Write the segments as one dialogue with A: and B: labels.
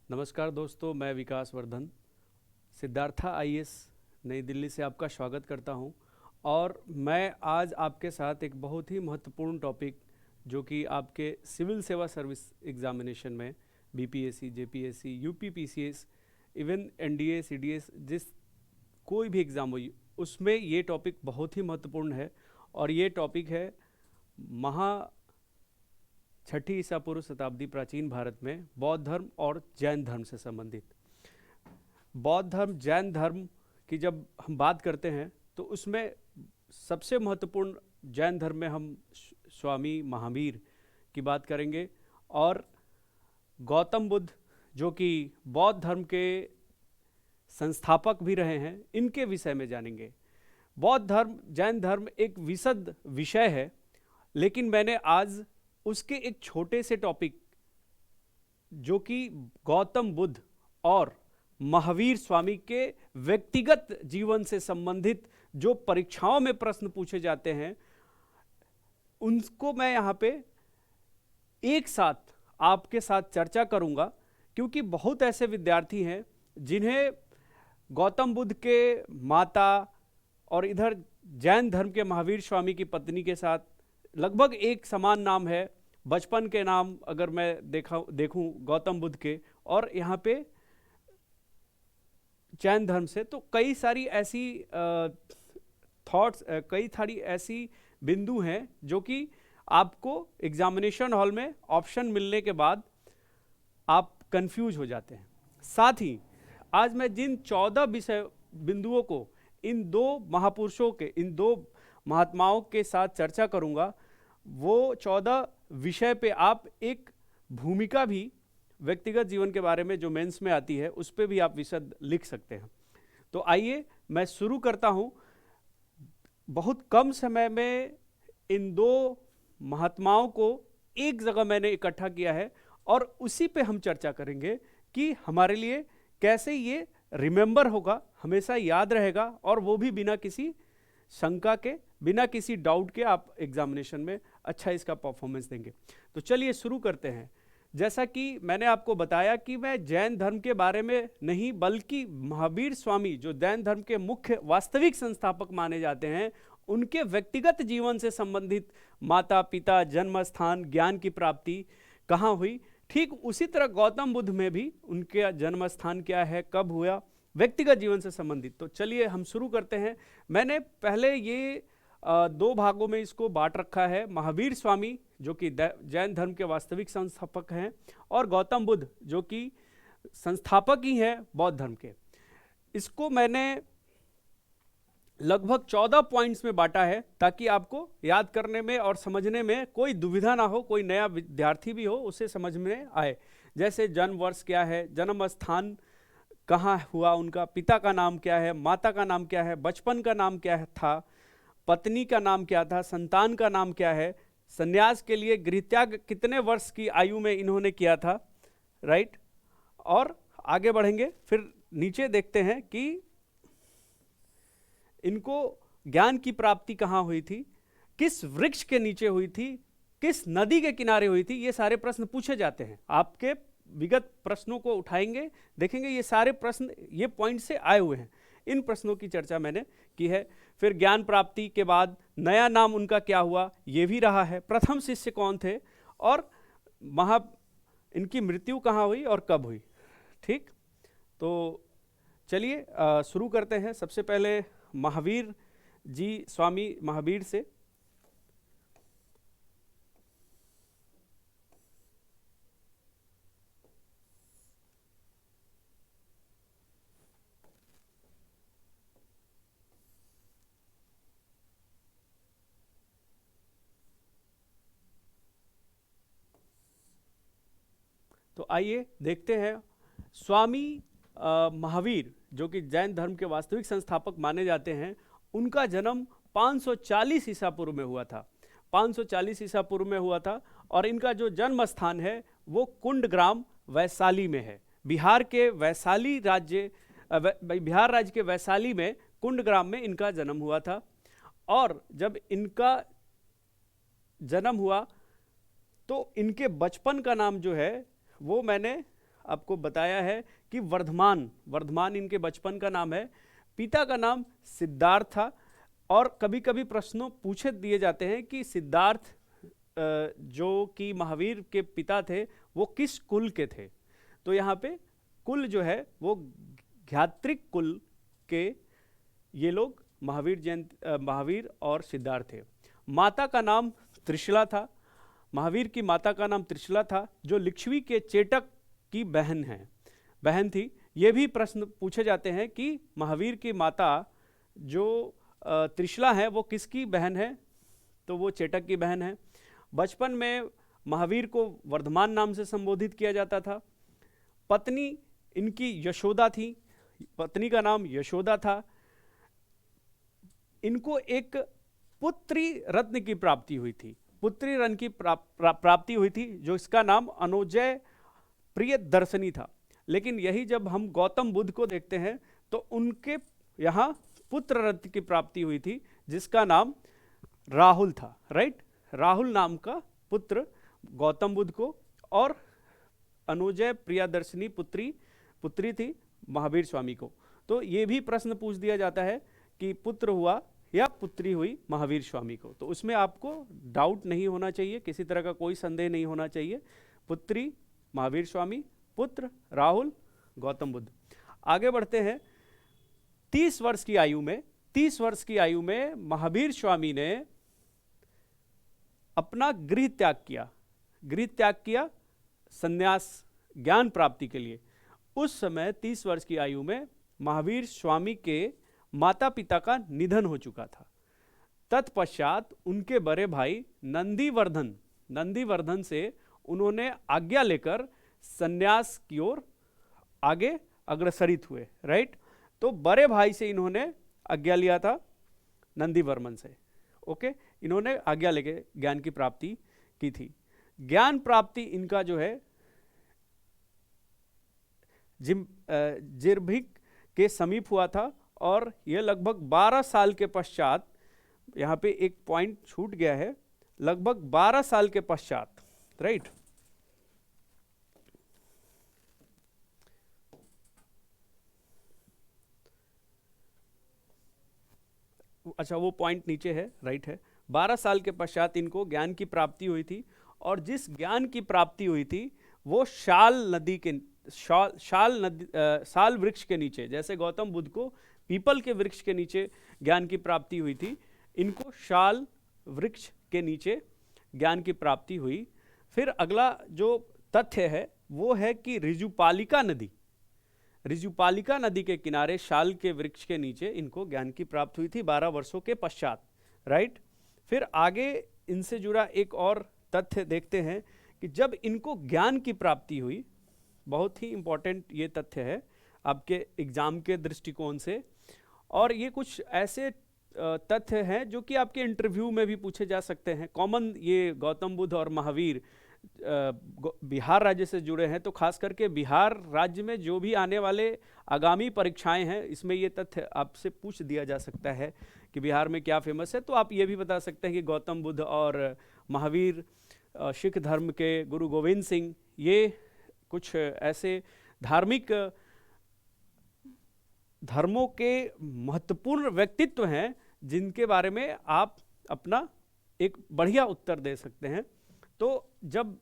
A: नमस्कार दोस्तों, मैं विकास वर्धन सिद्धार्था आईएएस नई दिल्ली से आपका स्वागत करता हूं। और मैं आज आपके साथ एक बहुत ही महत्वपूर्ण टॉपिक जो कि आपके सिविल सेवा सर्विस एग्जामिनेशन में BPSC, JPSC, UPPCS, even NDA, CDS, जिस कोई भी एग्ज़ाम हो उसमें ये टॉपिक बहुत ही महत्वपूर्ण है। और ये टॉपिक है छठी ईसा पूर्व शताब्दी प्राचीन भारत में बौद्ध धर्म और जैन धर्म से संबंधित। बौद्ध धर्म, जैन धर्म की जब हम बात करते हैं तो उसमें सबसे महत्वपूर्ण जैन धर्म में हम स्वामी महावीर की बात करेंगे और गौतम बुद्ध जो कि बौद्ध धर्म के संस्थापक भी रहे हैं, इनके विषय में जानेंगे। बौद्ध धर्म, जैन धर्म एक विशद विषय है, लेकिन मैंने आज उसके एक छोटे से टॉपिक जो कि गौतम बुद्ध और महावीर स्वामी के व्यक्तिगत जीवन से संबंधित जो परीक्षाओं में प्रश्न पूछे जाते हैं, उनको मैं यहाँ पे एक साथ आपके साथ चर्चा करूँगा, क्योंकि बहुत ऐसे विद्यार्थी हैं जिन्हें गौतम बुद्ध के माता और इधर जैन धर्म के महावीर स्वामी की पत्नी के साथ लगभग एक समान नाम है। बचपन के नाम अगर मैं देखूं गौतम बुद्ध के, और यहाँ पे जैन धर्म से, तो कई सारी ऐसी थॉट्स, कई सारी ऐसी बिंदु हैं जो कि आपको एग्जामिनेशन हॉल में ऑप्शन मिलने के बाद आप कंफ्यूज हो जाते हैं। साथ ही आज मैं जिन 14 विषय बिंदुओं को इन दो महापुरुषों के, इन दो महात्माओं के साथ चर्चा करूंगा, वो 14 विषय पे आप एक भूमिका भी व्यक्तिगत जीवन के बारे में जो मेंस में आती है उस पे भी आप विशद लिख सकते हैं। तो आइए मैं शुरू करता हूं। बहुत कम समय में इन दो महात्माओं को एक जगह मैंने इकट्ठा किया है और उसी पे हम चर्चा करेंगे कि हमारे लिए कैसे ये रिमेंबर होगा, हमेशा याद रहेगा, और वो भी बिना किसी शंका के, बिना किसी डाउट के आप एग्जामिनेशन में अच्छा इसका परफॉर्मेंस देंगे। तो चलिए शुरू करते हैं। जैसा कि मैंने आपको बताया कि मैं जैन धर्म के बारे में नहीं, बल्कि महावीर स्वामी जो जैन धर्म के मुख्य वास्तविक संस्थापक माने जाते हैं, उनके व्यक्तिगत जीवन से संबंधित माता पिता, जन्म स्थान, ज्ञान की प्राप्ति कहाँ हुई, ठीक उसी तरह गौतम बुद्ध में भी उनके जन्म स्थान क्या है, कब हुआ, व्यक्तिगत जीवन से संबंधित। तो चलिए हम शुरू करते हैं। मैंने पहले ये दो भागों में इसको बांट रखा है। महावीर स्वामी जो कि जैन धर्म के वास्तविक संस्थापक हैं, और गौतम बुद्ध जो कि संस्थापक ही हैं बौद्ध धर्म के। इसको मैंने लगभग 14 पॉइंट्स में बांटा है ताकि आपको याद करने में और समझने में कोई दुविधा ना हो, कोई नया विद्यार्थी भी हो उसे समझ में आए। जैसे जन्म वर्ष क्या है, जन्म स्थान कहाँ हुआ उनका, पिता का नाम क्या है, माता का नाम क्या है, बचपन का नाम क्या था, पत्नी का नाम क्या था, संतान का नाम क्या है, संन्यास के लिए गृहत्याग कितने वर्ष की आयु में इन्होंने किया था, राइट। और आगे बढ़ेंगे, फिर नीचे देखते हैं कि इनको ज्ञान की प्राप्ति कहाँ हुई थी, किस वृक्ष के नीचे हुई थी, किस नदी के किनारे हुई थी। ये सारे प्रश्न पूछे जाते हैं। आपके विगत प्रश्नों को उठाएंगे, देखेंगे ये सारे प्रश्न ये पॉइंट से आए हुए हैं। इन प्रश्नों की चर्चा मैंने की है। फिर ज्ञान प्राप्ति के बाद नया नाम उनका क्या हुआ, ये भी रहा है। प्रथम शिष्य कौन थे, और इनकी मृत्यु कहाँ हुई और कब हुई। ठीक, तो चलिए शुरू करते हैं। सबसे पहले महावीर जी, स्वामी महावीर से। तो आइए देखते हैं। स्वामी महावीर जो कि जैन धर्म के वास्तविक संस्थापक माने जाते हैं, उनका जन्म 540 ईसा पूर्व में हुआ था। 540 ईसा पूर्व में हुआ था, और इनका जो जन्म स्थान है वो कुंड ग्राम वैशाली में है। बिहार के वैशाली राज्य, बिहार राज्य के वैशाली में कुंड ग्राम में इनका जन्म हुआ था। और जब इनका जन्म हुआ तो इनके बचपन का नाम जो है वो मैंने आपको बताया है कि वर्धमान, वर्धमान इनके बचपन का नाम है, पिता का नाम सिद्धार्थ था। और कभी कभी प्रश्नों पूछे दिए जाते हैं कि सिद्धार्थ जो कि महावीर के पिता थे वो किस कुल के थे। तो यहाँ पे कुल जो है वो घात्रिक कुल के ये लोग महावीर और सिद्धार्थ थे। माता का नाम त्रिशला था, महावीर की माता का नाम त्रिशला था, जो लिच्छवी के चेटक की बहन थी। ये भी प्रश्न पूछे जाते हैं कि महावीर की माता जो त्रिशला है वो किसकी बहन है, तो वो चेटक की बहन है। बचपन में महावीर को वर्धमान नाम से संबोधित किया जाता था। पत्नी इनकी यशोदा थी, पत्नी का नाम यशोदा था। इनको एक पुत्री रत्न की प्राप्ति हुई थी, पुत्री रत्न की प्राप्ति हुई थी, जो इसका नाम अनुजय प्रियदर्शनी था। लेकिन यही जब हम गौतम बुद्ध को देखते हैं तो उनके यहाँ पुत्र रत्न की प्राप्ति हुई थी, जिसका नाम राहुल था, राइट। राहुल नाम का पुत्र गौतम बुद्ध को, और अनुजय प्रियदर्शनी पुत्री थी महावीर स्वामी को। तो ये भी प्रश्न पूछ दिया जाता है कि पुत्र हुआ या पुत्री हुई महावीर स्वामी को, तो उसमें आपको डाउट नहीं होना चाहिए, किसी तरह का कोई संदेह नहीं होना चाहिए। पुत्री महावीर स्वामी, पुत्र राहुल गौतम बुद्ध। आगे बढ़ते हैं। 30 वर्ष की आयु में महावीर स्वामी ने अपना गृह त्याग किया संन्यास ज्ञान प्राप्ति के लिए। उस समय 30 वर्ष की आयु में महावीर स्वामी के माता पिता का निधन हो चुका था। तत्पश्चात उनके बड़े भाई नंदीवर्धन से उन्होंने आज्ञा लेकर संन्यास की ओर आगे अग्रसरित हुए, राइट। तो बड़े भाई से इन्होंने आज्ञा लिया था, नंदीवर्मन से, ओके। इन्होंने आज्ञा लेके ज्ञान की प्राप्ति की थी। ज्ञान प्राप्ति इनका जो है जिरभिक के समीप हुआ था, और यह लगभग 12 साल के पश्चात, यहाँ पे एक पॉइंट छूट गया है, लगभग 12 साल के पश्चात, राइट। अच्छा, वो पॉइंट नीचे है, राइट है। 12 साल के पश्चात इनको ज्ञान की प्राप्ति हुई थी, और जिस ज्ञान की प्राप्ति हुई थी वो साल वृक्ष के नीचे, जैसे गौतम बुद्ध को पीपल के वृक्ष के नीचे ज्ञान की प्राप्ति हुई थी, इनको शाल वृक्ष के नीचे ज्ञान की प्राप्ति हुई। फिर अगला जो तथ्य है वो है कि रिजुपालिका नदी के किनारे शाल के वृक्ष के नीचे इनको ज्ञान की प्राप्ति हुई थी 12 वर्षों के पश्चात, राइट। फिर आगे इनसे जुड़ा एक और तथ्य देखते हैं कि जब इनको ज्ञान की प्राप्ति हुई, बहुत ही इंपॉर्टेंट ये तथ्य है आपके एग्जाम के दृष्टिकोण से, और ये कुछ ऐसे तथ्य हैं जो कि आपके इंटरव्यू में भी पूछे जा सकते हैं। कॉमन ये गौतम बुद्ध और महावीर बिहार राज्य से जुड़े हैं, तो खास करके बिहार राज्य में जो भी आने वाले आगामी परीक्षाएं हैं, इसमें ये तथ्य आपसे पूछ दिया जा सकता है कि बिहार में क्या फेमस है। तो आप ये भी बता सकते हैं कि गौतम बुद्ध और महावीर सिख धर्म के गुरु गोविंद सिंह, ये कुछ ऐसे धार्मिक धर्मों के महत्वपूर्ण व्यक्तित्व हैं जिनके बारे में आप अपना एक बढ़िया उत्तर दे सकते हैं। तो जब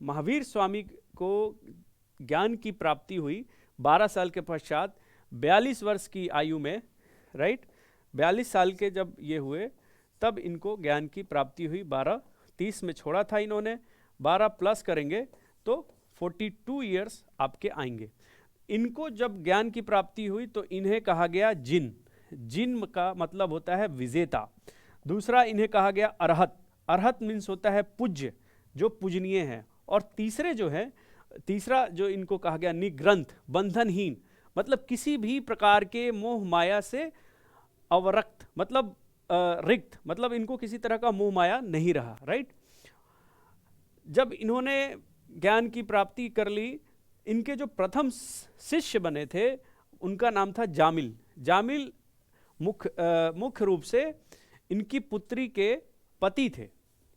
A: महावीर स्वामी को ज्ञान की प्राप्ति हुई 12 साल के पश्चात, 42 वर्ष की आयु में, राइट, 42 साल के जब ये हुए तब इनको ज्ञान की प्राप्ति हुई। 30 में छोड़ा था इन्होंने, 12 प्लस करेंगे तो 42 ईयर्स आपके आएंगे। इनको जब ज्ञान की प्राप्ति हुई तो इन्हें कहा गया जिन का मतलब होता है विजेता। दूसरा इन्हें कहा गया अरहत मीन्स होता है पूज्य, जो पूजनीय है। और तीसरा जो इनको कहा गया निग्रंथ, बंधनहीन, मतलब किसी भी प्रकार के मोह माया से अवरक्त, मतलब रिक्त, मतलब इनको किसी तरह का मोह माया नहीं रहा, राइट। जब इन्होंने ज्ञान की प्राप्ति कर ली, इनके जो प्रथम शिष्य बने थे उनका नाम था जामिल मुख्य रूप से इनकी पुत्री के पति थे,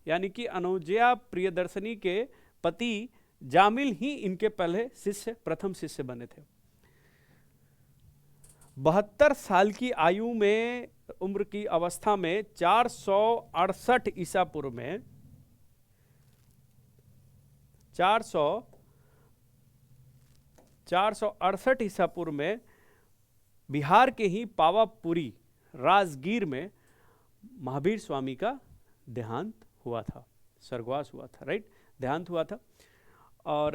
A: यानी कि अनुजया प्रियदर्शनी के पति जामिल ही इनके पहले शिष्य, प्रथम शिष्य बने थे। 72 साल की आयु में, उम्र की अवस्था में 468 ईसा पूर्व में 468 ईसा पूर्व में बिहार के ही पावापुरी राजगीर में महावीर स्वामी का देहांत हुआ था, स्वर्गवास हुआ था, राइट, देहांत हुआ था। और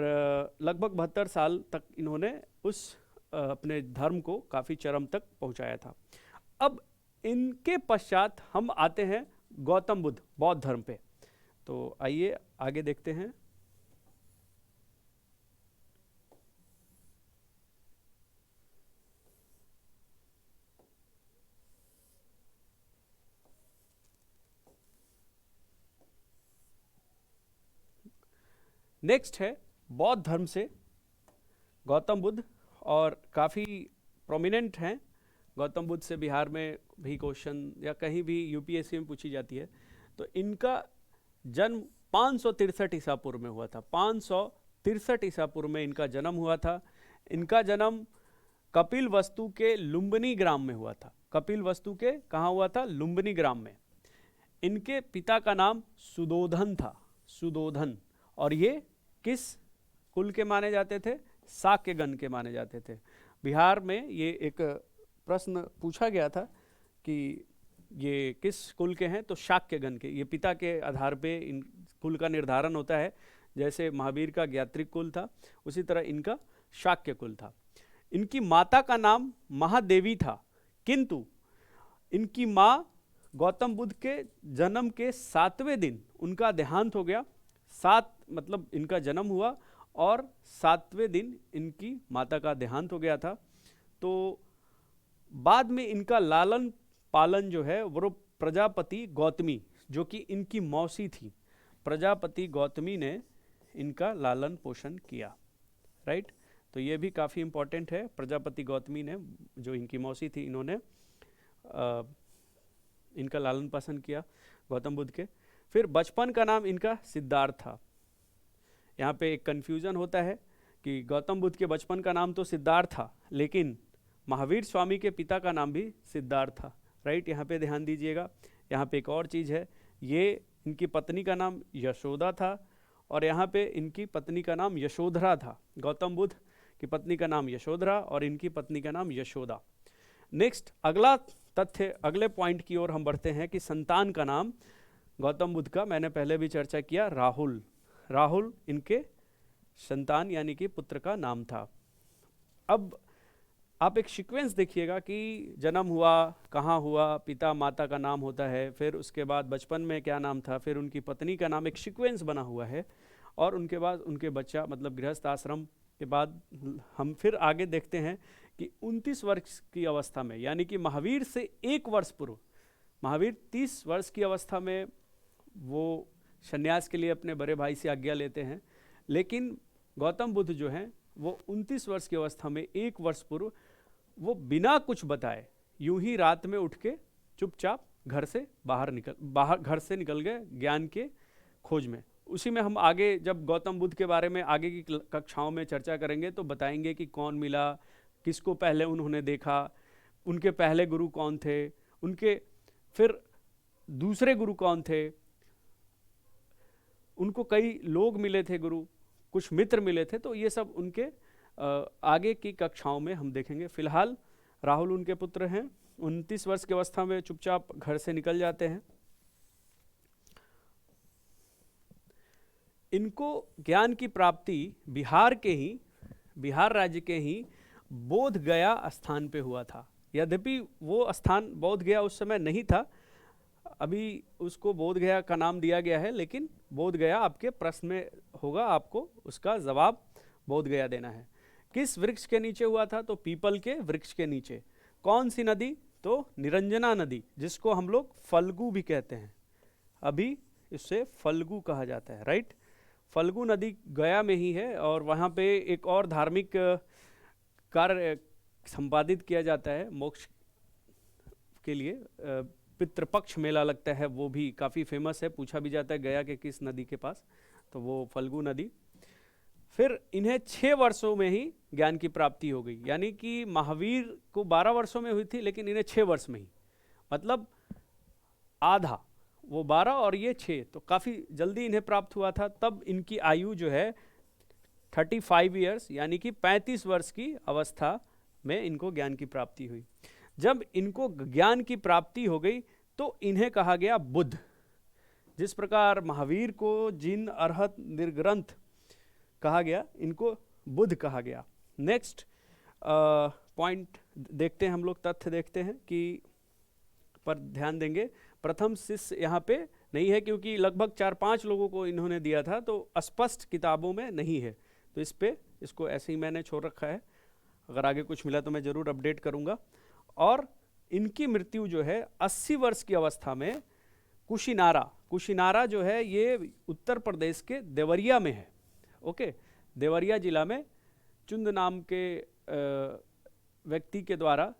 A: लगभग 72 साल तक इन्होंने उस अपने धर्म को काफ़ी चरम तक पहुंचाया था। अब इनके पश्चात हम आते हैं गौतम बुद्ध, बौद्ध धर्म पे। तो आइए आगे देखते हैं। नेक्स्ट है बौद्ध धर्म से गौतम बुद्ध, और काफ़ी प्रोमिनेंट हैं गौतम बुद्ध से। बिहार में भी क्वेश्चन या कहीं भी यूपीएससी में पूछी जाती है। तो इनका जन्म 563 ईसा पूर्व में हुआ था। 563 ईसा पूर्व में इनका जन्म हुआ था। इनका जन्म कपिलवस्तु के लुम्बिनी ग्राम में हुआ था। कपिलवस्तु के कहाँ हुआ था? लुम्बिनी ग्राम में। इनके पिता का नाम सुदोधन था, सुदोधन। और ये किस कुल के माने जाते थे? शाक्यगण के माने जाते थे। बिहार में ये एक प्रश्न पूछा गया था कि ये किस कुल के हैं, तो शाक्यगण के। ये पिता के आधार पे इन कुल का निर्धारण होता है। जैसे महावीर का ज्ञात्रिक कुल था, उसी तरह इनका शाक्य कुल था। इनकी माता का नाम महादेवी था, किंतु इनकी माँ गौतम बुद्ध के जन्म के 7वें दिन उनका देहांत हो गया। 7 मतलब इनका जन्म हुआ और 7वें दिन इनकी माता का देहांत हो गया था। तो बाद में इनका लालन पालन जो है वो प्रजापति गौतमी, जो कि इनकी मौसी थी, प्रजापति गौतमी ने इनका लालन पोषण किया, राइट। तो ये भी काफ़ी इम्पोर्टेंट है। प्रजापति गौतमी ने, जो इनकी मौसी थी, इन्होंने इनका लालन पोषण किया गौतम बुद्ध के। फिर बचपन का नाम इनका सिद्धार्थ था। यहाँ पे एक कन्फ्यूज़न होता है कि गौतम बुद्ध के बचपन का नाम तो सिद्धार्थ था, लेकिन महावीर स्वामी के पिता का नाम भी सिद्धार्थ था, राइट। यहाँ पे ध्यान दीजिएगा। यहाँ पे एक और चीज़ है, ये इनकी पत्नी का नाम यशोदा था और यहाँ पे इनकी पत्नी का नाम यशोधरा था। गौतम बुद्ध की पत्नी का नाम यशोधरा और इनकी पत्नी का नाम यशोदा। नेक्स्ट अगला तथ्य, अगले पॉइंट की ओर हम बढ़ते हैं कि संतान का नाम गौतम बुद्ध का, मैंने पहले भी चर्चा किया, राहुल। राहुल इनके संतान यानी कि पुत्र का नाम था। अब आप एक सीक्वेंस देखिएगा कि जन्म हुआ, कहाँ हुआ, पिता माता का नाम होता है, फिर उसके बाद बचपन में क्या नाम था, फिर उनकी पत्नी का नाम, एक सीक्वेंस बना हुआ है। और उनके बाद उनके बच्चा, मतलब गृहस्थ आश्रम के बाद हम फिर आगे देखते हैं कि 29 वर्ष की अवस्था में, यानी कि महावीर से 1 वर्ष पूर्व, महावीर 30 वर्ष की अवस्था में वो संन्यास के लिए अपने बड़े भाई से आज्ञा लेते हैं। लेकिन गौतम बुद्ध जो हैं वो 29 वर्ष की अवस्था में 1 वर्ष पूर्व वो बिना कुछ बताए यूं ही रात में उठ के चुपचाप घर से घर से निकल गए ज्ञान के खोज में। उसी में हम आगे जब गौतम बुद्ध के बारे में आगे की कक्षाओं में चर्चा करेंगे तो बताएंगे कि कौन मिला, किसको पहले उन्होंने देखा, उनके पहले गुरु कौन थे, उनके फिर दूसरे गुरु कौन थे, उनको कई लोग मिले थे गुरु, कुछ मित्र मिले थे। तो ये सब उनके आगे की कक्षाओं में हम देखेंगे। फिलहाल राहुल उनके पुत्र हैं, 29 वर्ष की अवस्था में चुपचाप घर से निकल जाते हैं। इनको ज्ञान की प्राप्ति बिहार राज्य के ही बोध गया स्थान पे हुआ था। यद्यपि वो स्थान बोध गया उस समय नहीं था, अभी उसको बोध गया का नाम दिया गया है, लेकिन बोध गया आपके प्रश्न में होगा, आपको उसका जवाब बोध गया देना है। किस वृक्ष के नीचे हुआ था? तो पीपल के वृक्ष के नीचे। कौन सी नदी? तो निरंजना नदी, जिसको हम लोग फल्गु भी कहते हैं। अभी इससे फल्गु कहा जाता है, राइट। फल्गु नदी गया में ही है और वहाँ पे एक और धार्मिक कार्य संपादित किया जाता है मोक्ष के लिए। पितृपक्ष मेला लगता है, वो भी काफ़ी फेमस है। पूछा भी जाता है गया के किस नदी के पास, तो वो फल्गु नदी। फिर इन्हें 6 वर्षों में ही ज्ञान की प्राप्ति हो गई, यानी कि महावीर को 12 वर्षों में हुई थी लेकिन इन्हें 6 वर्ष में ही, मतलब आधा, वो 12 और ये 6, तो काफ़ी जल्दी इन्हें प्राप्त हुआ था। तब इनकी आयु जो है 35 ईयर्स यानी कि 35 वर्ष की अवस्था में इनको ज्ञान की प्राप्ति हुई। जब इनको ज्ञान की प्राप्ति हो गई तो इन्हें कहा गया बुद्ध। जिस प्रकार महावीर को जिन अरहत निर्ग्रंथ कहा गया, इनको बुद्ध कहा गया। नेक्स्ट पॉइंट देखते हैं हम लोग, तथ्य देखते हैं कि पर ध्यान देंगे। प्रथम शिष्य यहाँ पे नहीं है क्योंकि लगभग 4-5 लोगों को इन्होंने दिया था, तो स्पष्ट किताबों में नहीं है, तो इसको ऐसे ही मैंने छोड़ रखा है। अगर आगे कुछ मिला तो मैं ज़रूर अपडेट करूँगा। और इनकी मृत्यु जो है 80 वर्ष की अवस्था में कुशीनारा जो है ये उत्तर प्रदेश के देवरिया में है। ओके, देवरिया जिला में चुंद नाम के व्यक्ति के द्वारा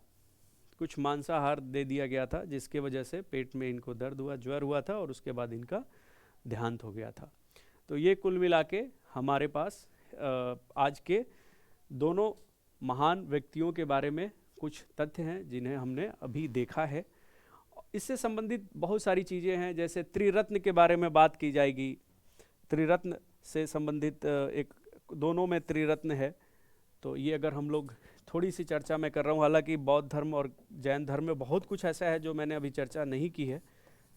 A: कुछ मांसाहार दे दिया गया था, जिसके वजह से पेट में इनको दर्द हुआ, ज्वर हुआ था और उसके बाद इनका देहांत हो गया था। तो ये कुल मिला के हमारे पास आज के दोनों महान व्यक्तियों के बारे में कुछ तथ्य हैं जिन्हें हमने अभी देखा है। इससे संबंधित बहुत सारी चीज़ें हैं, जैसे त्रिरत्न के बारे में बात की जाएगी। त्रिरत्न से संबंधित एक दोनों में त्रिरत्न है, तो ये अगर हम लोग थोड़ी सी चर्चा मैं कर रहा हूँ, हालांकि बौद्ध धर्म और जैन धर्म में बहुत कुछ ऐसा है जो मैंने अभी चर्चा नहीं की है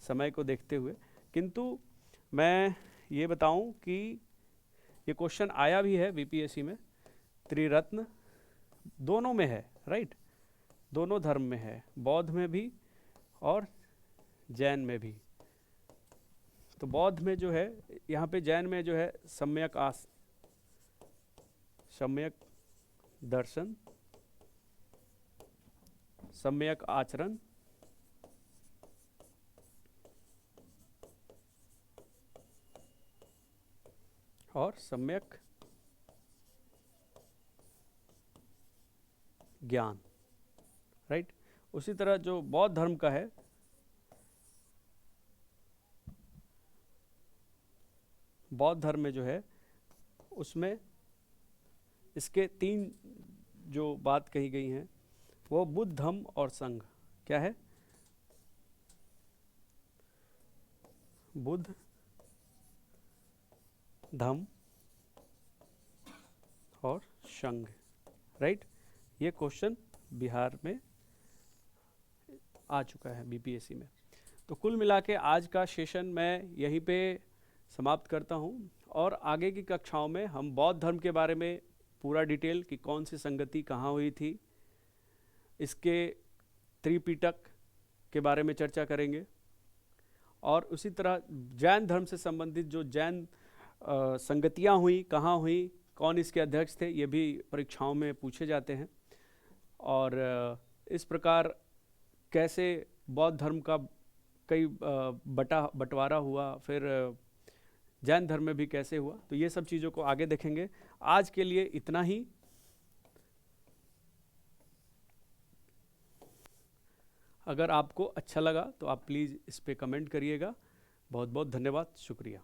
A: समय को देखते हुए, किंतु मैं ये बताऊं कि ये क्वेश्चन आया भी है बीपीएससी में। त्रिरत्न दोनों में है, राइट, दोनों धर्म में है, बौद्ध में भी और जैन में भी। तो बौद्ध में जो है, यहाँ पे जैन में जो है सम्यक दर्शन, सम्यक आचरण और सम्यक ज्ञान, राइट। उसी तरह जो बौद्ध धर्म का है, बौद्ध धर्म में जो है उसमें इसके 3 जो बात कही गई हैं वो बुद्ध धम्म और संघ। क्या है? बुद्ध धम्म और संघ, राइट। ये क्वेश्चन बिहार में आ चुका है बीपीएससी में। तो कुल मिला के आज का सेशन मैं यहीं पे समाप्त करता हूँ, और आगे की कक्षाओं में हम बौद्ध धर्म के बारे में पूरा डिटेल कि कौन सी संगति कहाँ हुई थी, इसके त्रिपिटक के बारे में चर्चा करेंगे, और उसी तरह जैन धर्म से संबंधित जो जैन संगतियाँ हुई, कहाँ हुई, कौन इसके अध्यक्ष थे, ये भी परीक्षाओं में पूछे जाते हैं। और इस प्रकार कैसे बौद्ध धर्म का कई बंटवारा हुआ, फिर जैन धर्म में भी कैसे हुआ, तो ये सब चीज़ों को आगे देखेंगे। आज के लिए इतना ही। अगर आपको अच्छा लगा तो आप प्लीज़ इस पे कमेंट करिएगा। बहुत बहुत धन्यवाद, शुक्रिया।